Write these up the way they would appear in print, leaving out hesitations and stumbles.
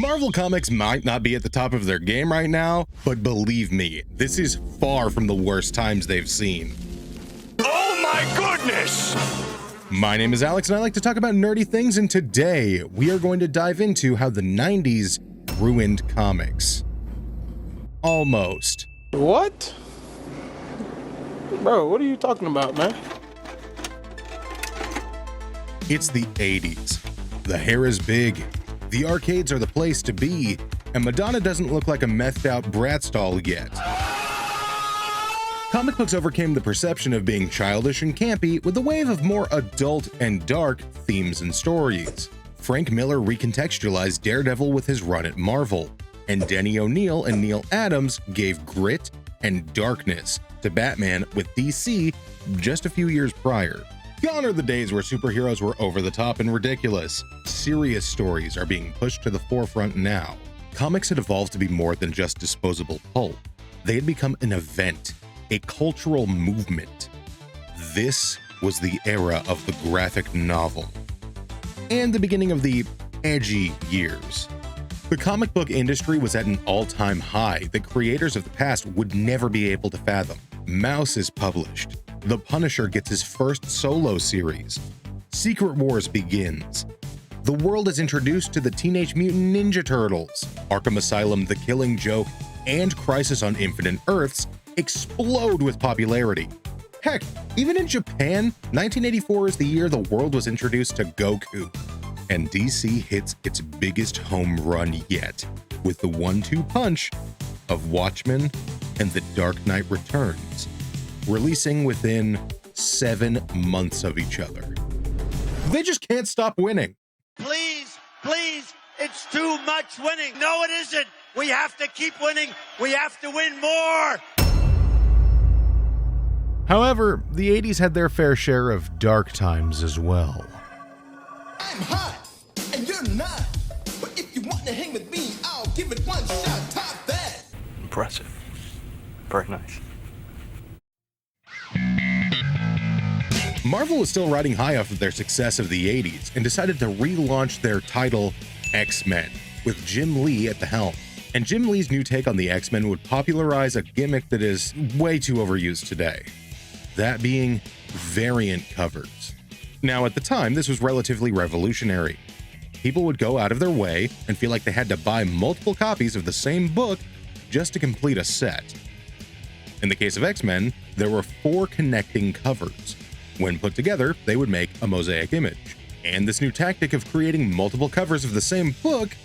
Marvel Comics might not be at the top of their game right now, but believe me, this is far from the worst times they've seen. Oh my goodness! My name is Alex and I like to talk about nerdy things, and today we are going to dive into how the 90s ruined comics. Almost. What? Bro, what are you talking about, man? It's the 80s. The hair is big, the arcades are the place to be, and Madonna doesn't look like a methed out Bratz doll yet. Comic books overcame the perception of being childish and campy with a wave of more adult and dark themes and stories. Frank Miller recontextualized Daredevil with his run at Marvel, and Denny O'Neil and Neil Adams gave grit and darkness to Batman with DC just a few years prior. Gone are the days where superheroes were over the top and ridiculous. Serious stories are being pushed to the forefront now. Comics had evolved to be more than just disposable pulp. They had become an event, a cultural movement. This was the era of the graphic novel and the beginning of the edgy years. The comic book industry was at an all-time high that creators of the past would never be able to fathom. Mouse is published. The Punisher gets his first solo series. Secret Wars begins. The world is introduced to the Teenage Mutant Ninja Turtles. Arkham Asylum, The Killing Joke, and Crisis on Infinite Earths explode with popularity. Heck, even in Japan, 1984 is the year the world was introduced to Goku. And DC hits its biggest home run yet, with the 1-2 punch of Watchmen and The Dark Knight Returns, releasing within 7 months of each other. They just can't stop winning. Please, it's too much winning. No, it isn't. We have to keep winning. We have to win more. However, the 80s had their fair share of dark times as well. I'm hot, and you're not. But if you want to hang with me, I'll give it one shot. Top that. Impressive. Very nice. Marvel was still riding high off of their success of the 80s and decided to relaunch their title X-Men with Jim Lee at the helm. And Jim Lee's new take on the X-Men would popularize a gimmick that is way too overused today. That being variant covers. Now, at the time, this was relatively revolutionary. People would go out of their way and feel like they had to buy multiple copies of the same book just to complete a set. In the case of X-Men, there were 4 connecting covers. When put together, they would make a mosaic image. And this new tactic of creating multiple covers of the same book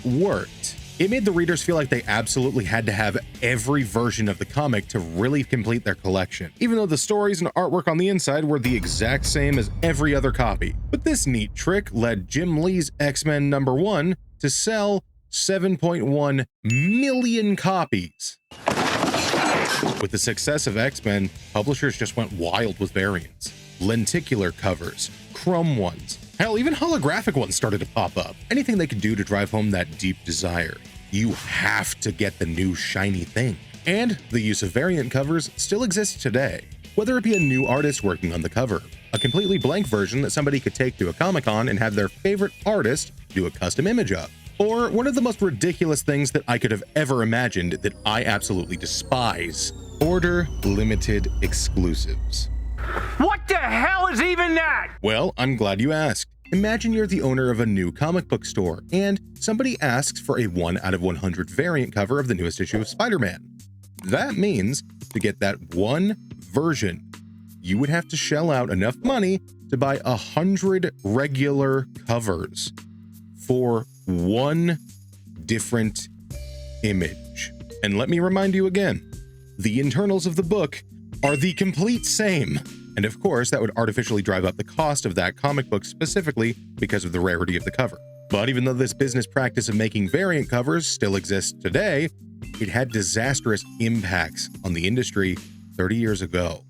worked. It made the readers feel like they absolutely had to have every version of the comic to really complete their collection, even though the stories and artwork on the inside were the exact same as every other copy. But this neat trick led Jim Lee's X-Men #1 to sell 7.1 million copies. With the success of X-Men, publishers just went wild with variants. Lenticular covers, chrome ones, hell, even holographic ones started to pop up. Anything they could do to drive home that deep desire. You have to get the new shiny thing. And the use of variant covers still exists today. Whether it be a new artist working on the cover, a completely blank version that somebody could take to a Comic-Con and have their favorite artist do a custom image of, or one of the most ridiculous things that I could have ever imagined that I absolutely despise: order limited exclusives. What the hell is even that? Well, I'm glad you asked. Imagine you're the owner of a new comic book store, and somebody asks for a 1 out of 100 variant cover of the newest issue of Spider-Man. That means, to get that one version, you would have to shell out enough money to buy 100 regular covers for one different image. And let me remind you again, the internals of the book are the complete same. And of course, that would artificially drive up the cost of that comic book specifically because of the rarity of the cover. But even though this business practice of making variant covers still exists today, it had disastrous impacts on the industry 30 years ago.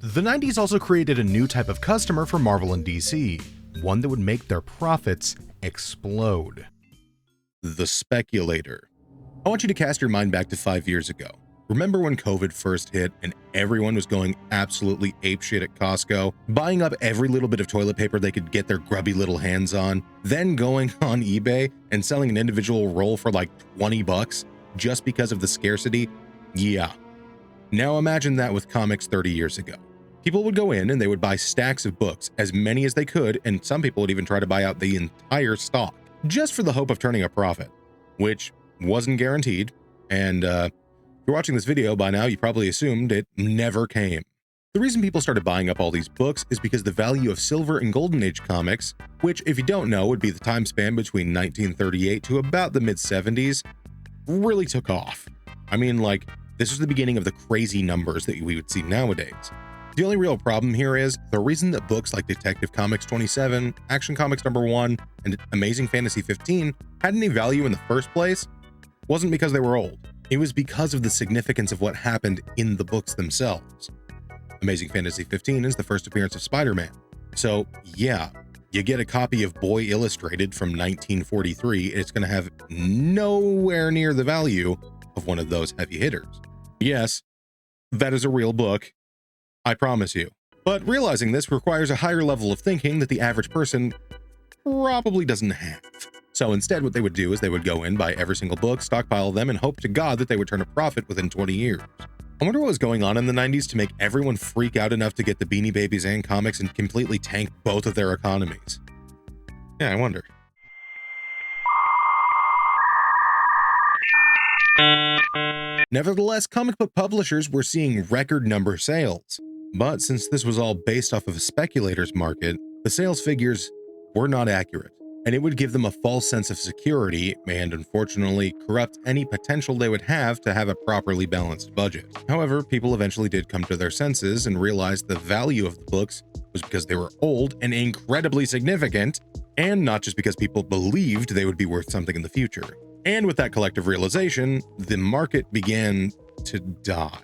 The 90s also created a new type of customer for Marvel and DC, one that would make their profits explode. The speculator. I want you to cast your mind back to 5 years ago. Remember when COVID first hit and everyone was going absolutely apeshit at Costco, buying up every little bit of toilet paper they could get their grubby little hands on, then going on eBay and selling an individual roll for like 20 bucks just because of the scarcity? Yeah. Now imagine that with comics 30 years ago. People would go in and they would buy stacks of books, as many as they could, and some people would even try to buy out the entire stock, just for the hope of turning a profit, which wasn't guaranteed, and if you're watching this video by now, you probably assumed it never came. The reason people started buying up all these books is because the value of Silver and Golden Age comics, which if you don't know would be the time span between 1938 to about the mid-70s, really took off. I mean, like, this was the beginning of the crazy numbers that we would see nowadays. The only real problem here is the reason that books like Detective Comics 27, Action Comics #1, and Amazing Fantasy 15 had any value in the first place wasn't because they were old. It was because of the significance of what happened in the books themselves. Amazing Fantasy 15 is the first appearance of Spider-Man. So yeah, you get a copy of Boy Illustrated from 1943, and it's going to have nowhere near the value of one of those heavy hitters. Yes, that is a real book, I promise you. But realizing this requires a higher level of thinking that the average person probably doesn't have. So instead, what they would do is they would go in, buy every single book, stockpile them, and hope to God that they would turn a profit within 20 years. I wonder what was going on in the 90s to make everyone freak out enough to get the Beanie Babies and comics and completely tank both of their economies. Yeah, I wonder. Nevertheless, comic book publishers were seeing record number sales. But since this was all based off of a speculator's market, the sales figures were not accurate, and it would give them a false sense of security and unfortunately corrupt any potential they would have to have a properly balanced budget. However, people eventually did come to their senses and realized the value of the books was because they were old and incredibly significant, and not just because people believed they would be worth something in the future. And with that collective realization, the market began to die.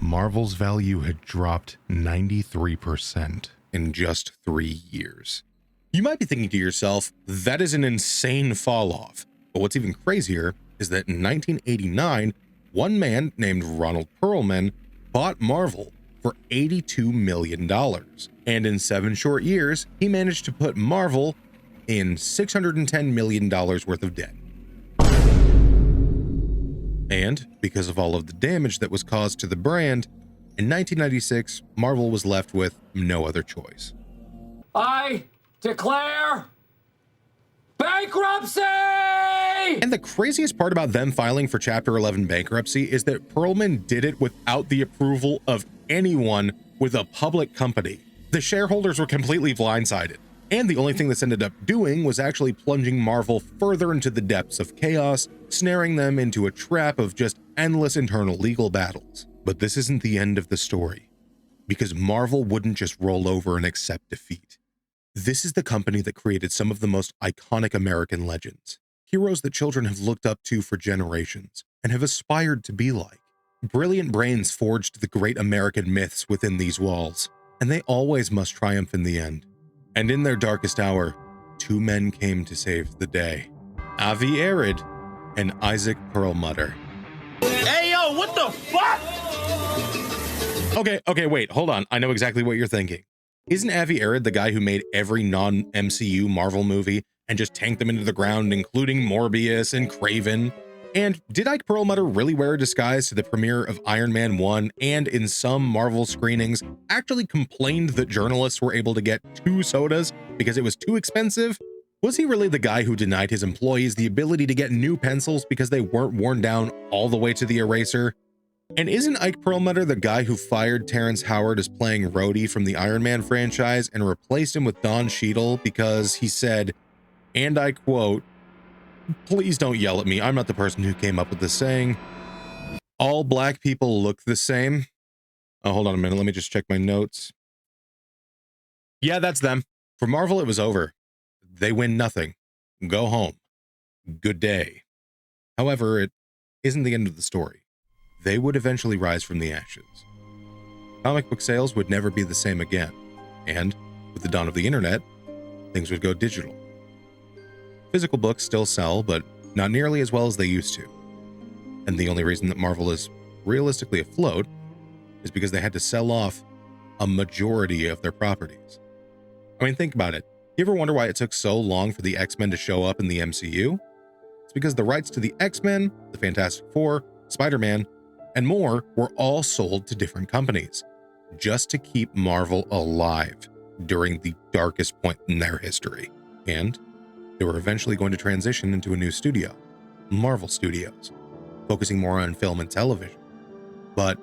Marvel's value had dropped 93% in just 3 years. You might be thinking to yourself, that is an insane fall off. But what's even crazier is that in 1989, one man named Ronald Perlman bought Marvel for $82 million. And in 7 short years, he managed to put Marvel in $610 million worth of debt. And because of all of the damage that was caused to the brand, in 1996, Marvel was left with no other choice. I declare bankruptcy! And the craziest part about them filing for Chapter 11 bankruptcy is that Perlman did it without the approval of anyone with a public company. The shareholders were completely blindsided. And the only thing this ended up doing was actually plunging Marvel further into the depths of chaos, snaring them into a trap of just endless internal legal battles. But this isn't the end of the story, because Marvel wouldn't just roll over and accept defeat. This is the company that created some of the most iconic American legends, heroes that children have looked up to for generations and have aspired to be like. Brilliant brains forged the great American myths within these walls, and they always must triumph in the end. And in their darkest hour, 2 men came to save the day. Avi Arad and Isaac Perlmutter. Hey, yo, what the fuck? Okay, wait, hold on. I know exactly what you're thinking. Isn't Avi Arad the guy who made every non-MCU Marvel movie and just tanked them into the ground, including Morbius and Kraven? And did Ike Perlmutter really wear a disguise to the premiere of Iron Man 1 and in some Marvel screenings actually complained that journalists were able to get 2 sodas because it was too expensive? Was he really the guy who denied his employees the ability to get new pencils because they weren't worn down all the way to the eraser? And isn't Ike Perlmutter the guy who fired Terrence Howard as playing Rhodey from the Iron Man franchise and replaced him with Don Cheadle because he said, and I quote, "Please don't yell at me, I'm not the person who came up with this saying, all black people look the same." Oh, hold on a minute, let me just check my notes. Yeah, that's them. For Marvel, it was over. They win nothing. Go home. Good day. However, it isn't the end of the story. They would eventually rise from the ashes. Comic book sales would never be the same again, and with the dawn of the internet, things would go digital. Physical books still sell, but not nearly as well as they used to. And the only reason that Marvel is realistically afloat is because they had to sell off a majority of their properties. I mean, think about it. You ever wonder why it took so long for the X-Men to show up in the MCU? It's because the rights to the X-Men, the Fantastic Four, Spider-Man, and more were all sold to different companies, just to keep Marvel alive during the darkest point in their history. And they were eventually going to transition into a new studio, Marvel Studios, focusing more on film and television. But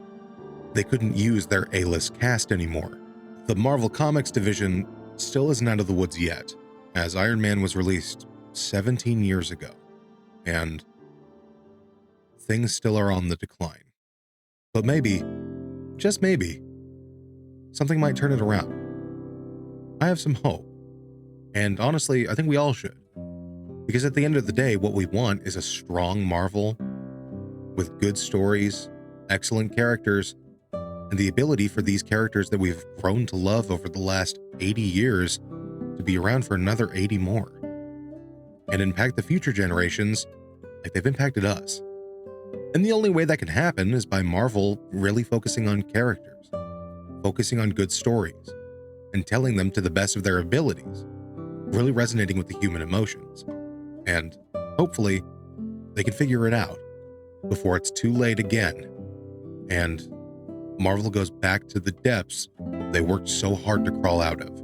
they couldn't use their A-list cast anymore. The Marvel Comics division still isn't out of the woods yet, as Iron Man was released 17 years ago, and things still are on the decline. But maybe, just maybe, something might turn it around. I have some hope. And honestly, I think we all should. Because at the end of the day, what we want is a strong Marvel with good stories, excellent characters, and the ability for these characters that we've grown to love over the last 80 years to be around for another 80 more. And impact the future generations like they've impacted us. And the only way that can happen is by Marvel really focusing on characters, focusing on good stories, and telling them to the best of their abilities, really resonating with the human emotions. And hopefully, they can figure it out before it's too late again, and Marvel goes back to the depths they worked so hard to crawl out of.